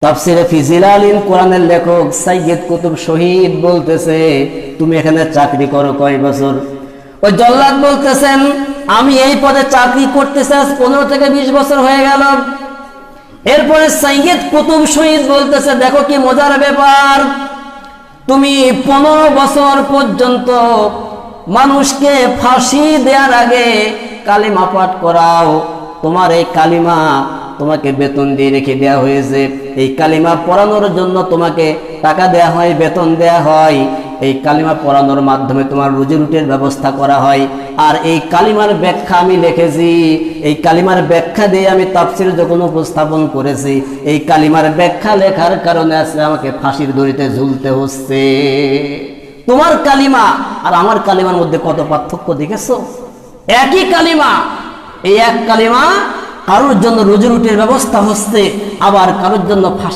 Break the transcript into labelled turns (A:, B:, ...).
A: তাফসিরে ফি জিলালিল কোরআনের লেখক সাইয়্যিদ কুতুব শহীদ বলতেছে, তুমি এখানে চাকরি করো কয় বছর? ওই জল্লাদ বলতেছেন, আমি এই পদে চাকরি করতেছি আজ 15 থেকে 20 বছর হয়ে গেল। এরপরে সাইয়্যিদ কুতুব শহীদ বলতেছে, দেখো কি মজার ব্যাপার, তুমি 15 বছর পর্যন্ত মানুষকে ফাঁসি দেওয়ার আগে কালিমা পাঠ করাও। তোমার এই কালিমা তোমাকে বেতন দিয়ে রেখে দেওয়া হয়েছে। এই কালিমা পড়ানোর জন্য তোমাকে টাকা দেয়া হয়, বেতন দেয়া হয়। এই কালিমা পড়ানোর মাধ্যমে তোমার রুজি রুটির ব্যবস্থা করা হয়। আর এই কালিমার ব্যাখ্যা আমি লিখেছি, এই কালিমার ব্যাখ্যা দিয়ে আমি তাফসীর যখন উপস্থাপন করেছি, এই কালিমার ব্যাখ্যা লেখার কারণে আজকে আমাকে ফাঁসির দড়িতে ঝুলতে হচ্ছে। তোমার কালিমা আর আমার কালিমার মধ্যে কত পার্থক্য দেখেছো? একই কালিমা, এই এক কালিমা কারোর জন্য রুজি রুটির ব্যবস্থা হচ্ছে, আবার কারোর জন্য ফাঁসি।